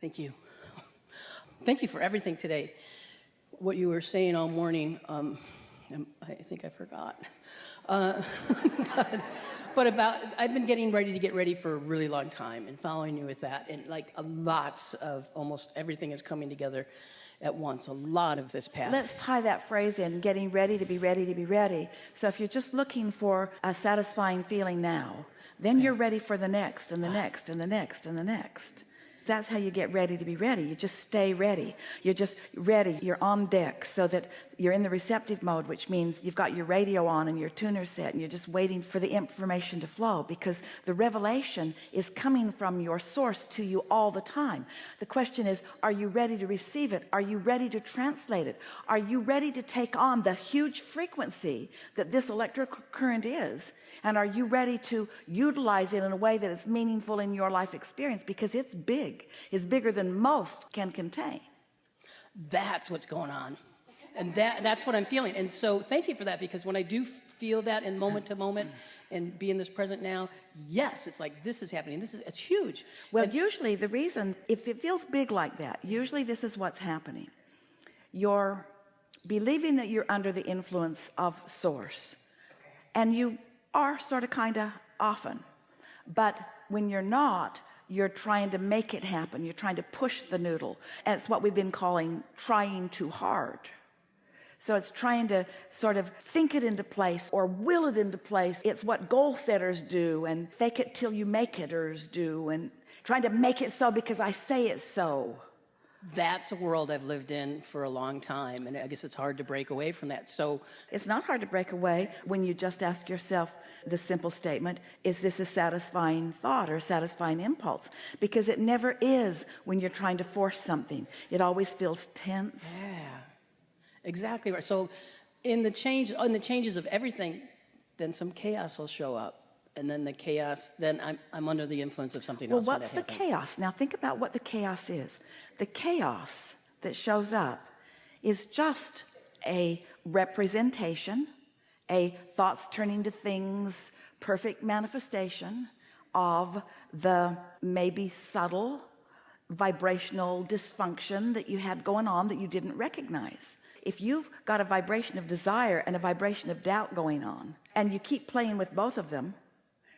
Thank you. Thank you for everything today. What you were saying all morning, I think I forgot. But I've been getting ready to get ready for a really long time and following you with that. And like lots of almost everything is coming together at once, a lot of this path. Let's tie that phrase in, getting ready to be ready to be ready. So if you're just looking for a satisfying feeling now, then you're ready for the next and the next and the next and the next. That's how you get ready to be ready. You just stay ready. You're just ready. You're on deck so that you're in the receptive mode, which means you've got your radio on and your tuner set and you're just waiting for the information to flow, because the revelation is coming from your source to you all the time. The question is, are you ready to receive it? Are you ready to translate it? Are you ready to take on the huge frequency that this electrical current is? And are you ready to utilize it in a way that is meaningful in your life experience? Because it's big. It's bigger than most can contain. That's what's going on. And that's what I'm feeling. And so thank you for that, because when I do feel that in moment to moment and be in this present now, yes, it's like this is happening. It's huge. Well, usually the reason, if it feels big like that, usually this is what's happening. You're believing that you're under the influence of source. And you are sort of kind of often, but when you're not, you're trying to make it happen. You're trying to push the noodle, and it's what we've been calling trying too hard. So it's trying to sort of think it into place or will it into place. It's what goal setters do, and fake it till you make iters do, and trying to make it so because I say it's so. That's a world I've lived in for a long time, and I guess it's hard to break away from that. So it's not hard to break away when you just ask yourself the simple statement, is this a satisfying thought or a satisfying impulse? Because it never is when you're trying to force something. It always feels tense. Yeah, exactly right. So in the changes of everything, then some chaos will show up. And then the chaos, then I'm under the influence of something else. Well, what's the chaos? Now think about what the chaos is. The chaos that shows up is just a representation, a thoughts turning to things, perfect manifestation of the maybe subtle vibrational dysfunction that you had going on that you didn't recognize. If you've got a vibration of desire and a vibration of doubt going on, and you keep playing with both of them,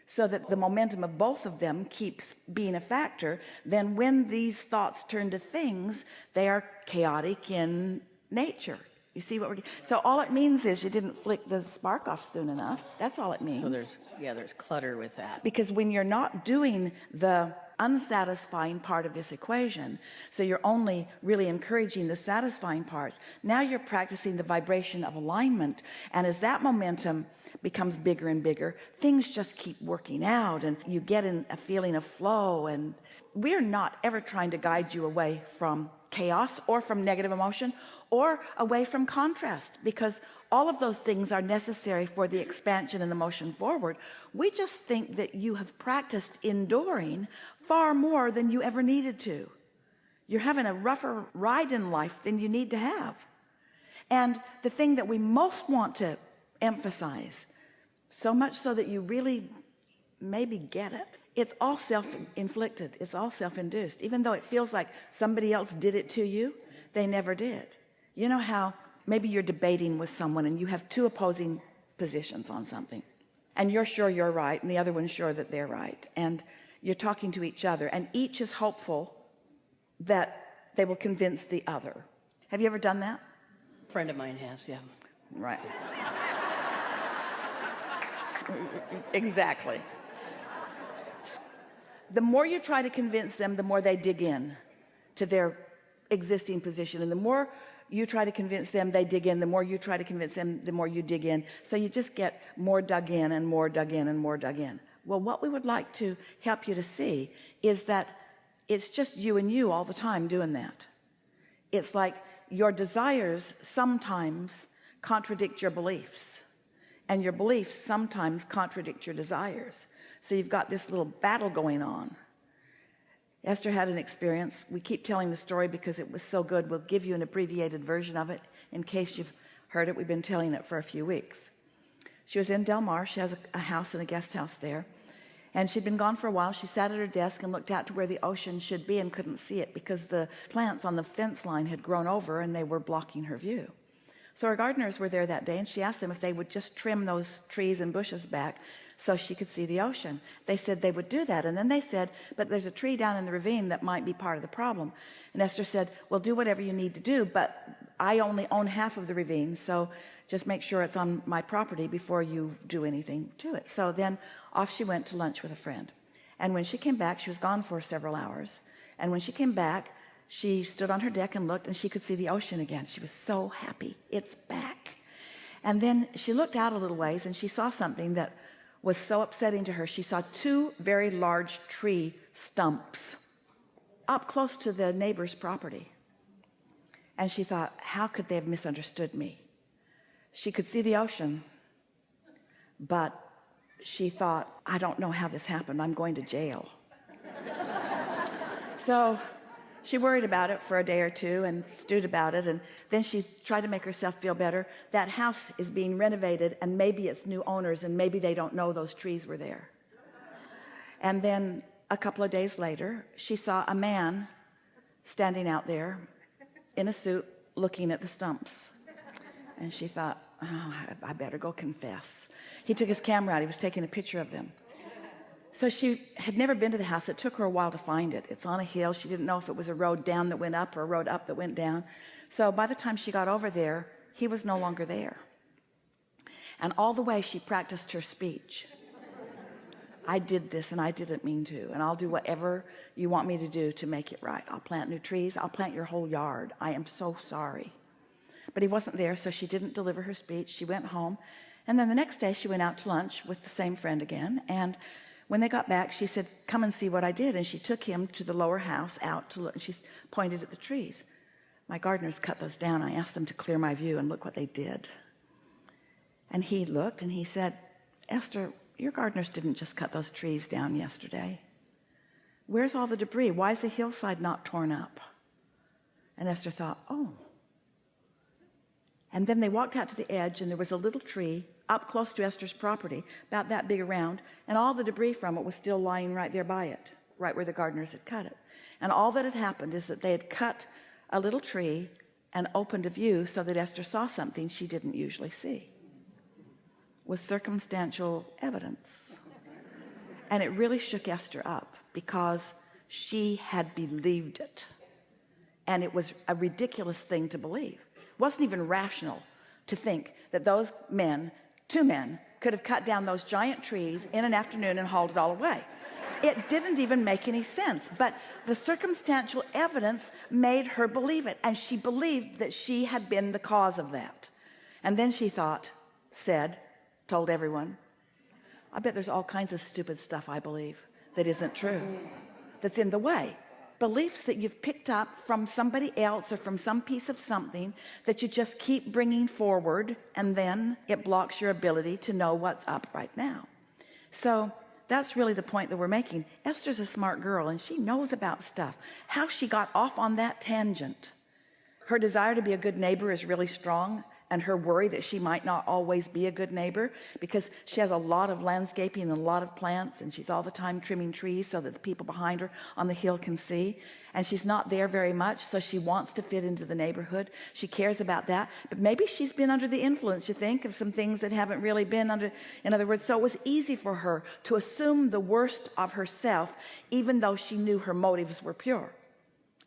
so that the momentum of both of them keeps being a factor, then when these thoughts turn to things, they are chaotic in nature. You see what we're so all it means is you didn't flick the spark off soon enough. That's all it means. So there's clutter with that. Because when you're not doing the unsatisfying part of this equation, so you're only really encouraging the satisfying parts, now you're practicing the vibration of alignment, and as that momentum becomes bigger and bigger, things just keep working out and you get in a feeling of flow. And we're not ever trying to guide you away from chaos or from negative emotion or away from contrast, because all of those things are necessary for the expansion and the motion forward. We just think that you have practiced enduring far more than you ever needed to. You're having a rougher ride in life than you need to have. And the thing that we most want to emphasize, so much so that you really maybe get it, it's all self-inflicted. It's all self-induced. Even though it feels like somebody else did it to you, they never did. You know how maybe you're debating with someone and you have two opposing positions on something, and you're sure you're right and the other one's sure that they're right, and you're talking to each other, and each is hopeful that they will convince the other. Have you ever done that? A friend of mine has, yeah. Right. Exactly. The more you try to convince them, the more they dig in to their existing position, and the more you try to convince them, they dig in. The more you try to convince them, the more you dig in. So you just get more dug in and more dug in and more dug in. Well, what we would like to help you to see is that it's just you and you all the time doing that. It's like your desires sometimes contradict your beliefs, and your beliefs sometimes contradict your desires. So you've got this little battle going on. Esther had an experience. We keep telling the story because it was so good. We'll give you an abbreviated version of it in case you've heard it. We've been telling it for a few weeks. She was in Del Mar. She has a house and a guest house there, And she'd been gone for a while. She sat at her desk and looked out to where the ocean should be and couldn't see it because the plants on the fence line had grown over and they were blocking her view. So our gardeners were there that day, and she asked them if they would just trim those trees and bushes back so she could see the ocean. They said they would do that. And then they said, but there's a tree down in the ravine that might be part of the problem. And Esther said, well, do whatever you need to do, but I only own half of the ravine, so just make sure it's on my property before you do anything to it. So then off she went to lunch with a friend. And when she came back, she was gone for several hours. And when she came back, she stood on her deck and looked, and she could see the ocean again. She was so happy. It's back. And then she looked out a little ways, and she saw something that was so upsetting to her. She saw two very large tree stumps up close to the neighbor's property. And she thought, how could they have misunderstood me? She could see the ocean, but she thought, I don't know how this happened. I'm going to jail. So she worried about it for a day or two and stewed about it, and then she tried to make herself feel better. That house is being renovated, and maybe it's new owners, and maybe they don't know those trees were there. And then a couple of days later, she saw a man standing out there in a suit looking at the stumps. And she thought, oh, I better go confess. He took his camera out. He was taking a picture of them. So she had never been to the house. It took her a while to find it. It's on a hill. She didn't know if it was a road down that went up or a road up that went down. So by the time she got over there, he was no longer there. And all the way she practiced her speech. I did this and I didn't mean to, and I'll do whatever you want me to do to make it right. I'll plant new trees. I'll plant your whole yard. I am so sorry. But he wasn't there, so she didn't deliver her speech. She went home, and then the next day she went out to lunch with the same friend again, and when they got back, she said, come and see what I did. And she took him to the lower house out to look, and she pointed at the trees. My gardeners cut those down. I asked them to clear my view, and look what they did. And he looked and he said, Esther, your gardeners didn't just cut those trees down yesterday. Where's all the debris? Why is the hillside not torn up? And Esther thought, oh. And then they walked out to the edge, and there was a little tree up close to Esther's property, about that big around, and all the debris from it was still lying right there by it, right where the gardeners had cut it. And all that had happened is that they had cut a little tree and opened a view so that Esther saw something she didn't usually see. It was circumstantial evidence. And it really shook Esther up because she had believed it. And it was a ridiculous thing to believe. It wasn't even rational to think that those men, two men, could have cut down those giant trees in an afternoon and hauled it all away. It didn't even make any sense, but the circumstantial evidence made her believe it, and she believed that she had been the cause of that. And then she thought, told everyone, I bet there's all kinds of stupid stuff I believe that isn't true, that's in the way. Beliefs that you've picked up from somebody else or from some piece of something that you just keep bringing forward, and then it blocks your ability to know what's up right now. So that's really the point that we're making. Esther's a smart girl, and she knows about stuff. How she got off on that tangent. Her desire to be a good neighbor is really strong, and her worry that she might not always be a good neighbor because she has a lot of landscaping and a lot of plants, and she's all the time trimming trees so that the people behind her on the hill can see, and she's not there very much, so she wants to fit into the neighborhood. She cares about that, but maybe she's been under the influence, you think, of some things that haven't really been under. In other words, so it was easy for her to assume the worst of herself even though she knew her motives were pure.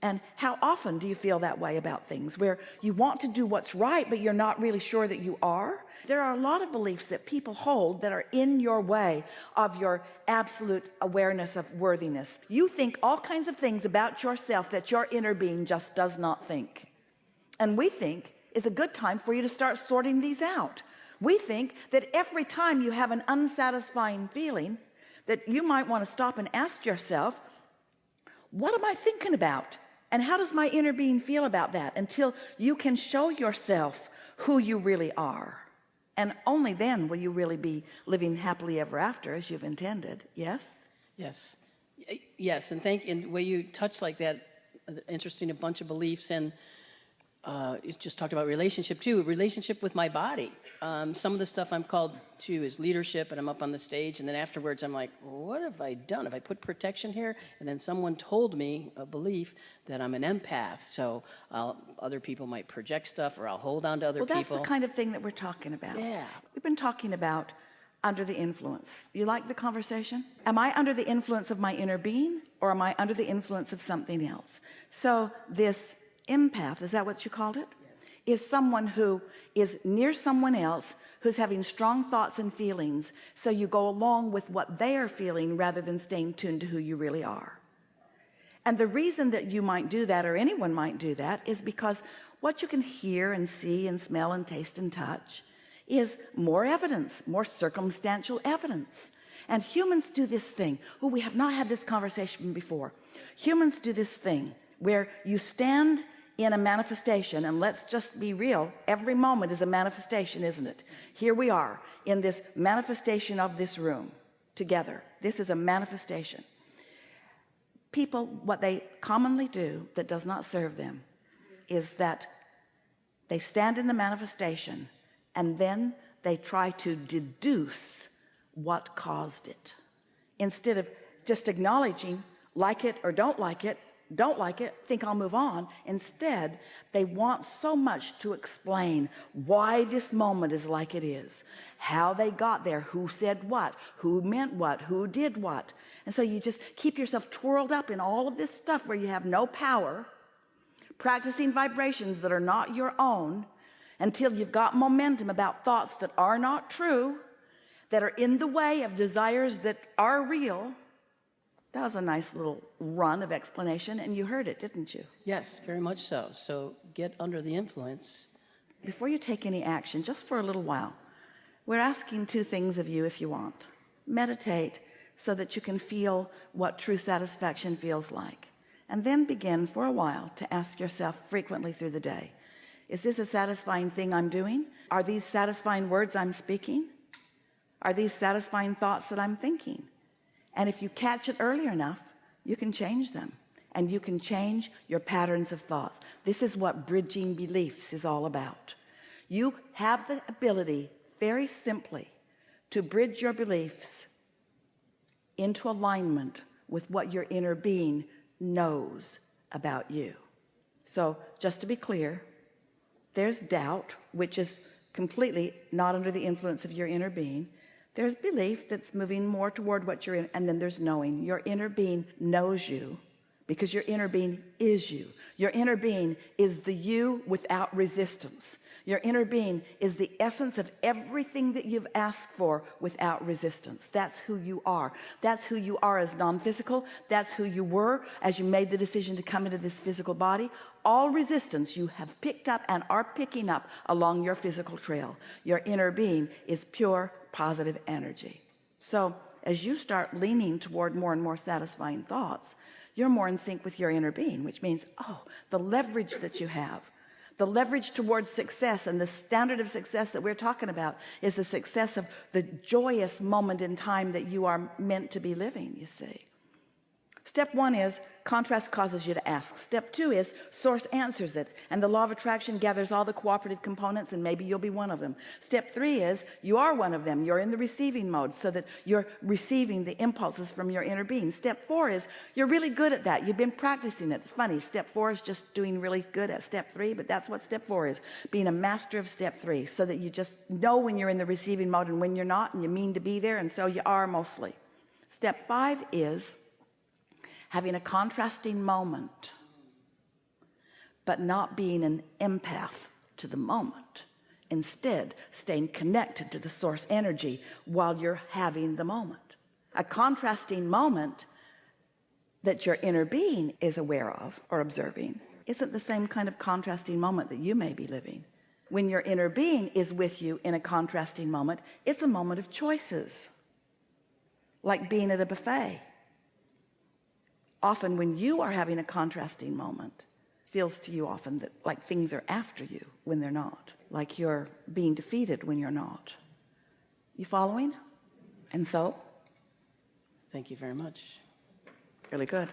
And how often do you feel that way about things, where you want to do what's right, but you're not really sure that you are? There are a lot of beliefs that people hold that are in your way of your absolute awareness of worthiness. You think all kinds of things about yourself that your inner being just does not think. And we think it's a good time for you to start sorting these out. We think that every time you have an unsatisfying feeling, that you might want to stop and ask yourself, what am I thinking about? And how does my inner being feel about that? Until you can show yourself who you really are. And only then will you really be living happily ever after as you've intended. Yes? Yes. Yes, and the way you touched like that, interesting, a bunch of beliefs, and you just talked about relationship too, relationship with my body. Some of the stuff I'm called to is leadership, and I'm up on the stage, and then afterwards I'm like, what have I done? Have I put protection here? And then someone told me a belief that I'm an empath, so other people might project stuff, or I'll hold on to other people. Well, that's the kind of thing that we're talking about. Yeah. We've been talking about under the influence. You like the conversation? Am I under the influence of my inner being, or am I under the influence of something else? So this empath, is that what you called it? Is someone who is near someone else who's having strong thoughts and feelings, so you go along with what they are feeling rather than staying tuned to who you really are. And the reason that you might do that, or anyone might do that, is because what you can hear and see and smell and taste and touch is more evidence, more circumstantial evidence. And humans do this thing. Oh, we have not had this conversation before. Humans do this thing where you stand in a manifestation, and let's just be real, every moment is a manifestation, isn't it? Here we are in this manifestation of this room together. This is a manifestation. People, what they commonly do that does not serve them is that they stand in the manifestation and then they try to deduce what caused it, instead of just acknowledging, like it or don't like it, think I'll move on. Instead, they want so much to explain why this moment is like it is, how they got there, who said what, who meant what, who did what. And so you just keep yourself twirled up in all of this stuff where you have no power, practicing vibrations that are not your own, until you've got momentum about thoughts that are not true, that are in the way of desires that are real. That was a nice little run of explanation, and you heard it, didn't you? Yes, very much so. So get under the influence. Before you take any action, just for a little while, we're asking two things of you if you want. Meditate so that you can feel what true satisfaction feels like. And then begin for a while to ask yourself frequently through the day, is this a satisfying thing I'm doing? Are these satisfying words I'm speaking? Are these satisfying thoughts that I'm thinking? And if you catch it early enough, you can change them, and you can change your patterns of thought. This is what bridging beliefs is all about. You have the ability, very simply, to bridge your beliefs into alignment with what your inner being knows about you. So just to be clear, there's doubt, which is completely not under the influence of your inner being. There's belief that's moving more toward what you're in, and then there's knowing. Your inner being knows you because your inner being is you. Your inner being is the you without resistance. Your inner being is the essence of everything that you've asked for without resistance. That's who you are. That's who you are as non-physical. That's who you were as you made the decision to come into this physical body. All resistance you have picked up and are picking up along your physical trail. Your inner being is pure positive energy. So as you start leaning toward more and more satisfying thoughts, you're more in sync with your inner being, which means, oh, the leverage that you have, the leverage towards success, and the standard of success that we're talking about is the success of the joyous moment in time that you are meant to be living, you see. Step one is contrast causes you to ask. Step two is source answers it, and the law of attraction gathers all the cooperative components, and maybe you'll be one of them. Step three is you are one of them. You're in the receiving mode so that you're receiving the impulses from your inner being. Step four is you're really good at that. You've been practicing it. It's funny, step four is just doing really good at step three, but that's what step four is, being a master of step three, so that you just know when you're in the receiving mode and when you're not, and you mean to be there, and so you are mostly. Step five is having a contrasting moment, but not being an empath to the moment. Instead, staying connected to the source energy while you're having the moment. A contrasting moment that your inner being is aware of or observing isn't the same kind of contrasting moment that you may be living. When your inner being is with you in a contrasting moment, it's a moment of choices, like being at a buffet. Often when you are having a contrasting moment, it feels to you often that like things are after you when they're not, like you're being defeated when you're not. You following? And so? Thank you very much. Really good.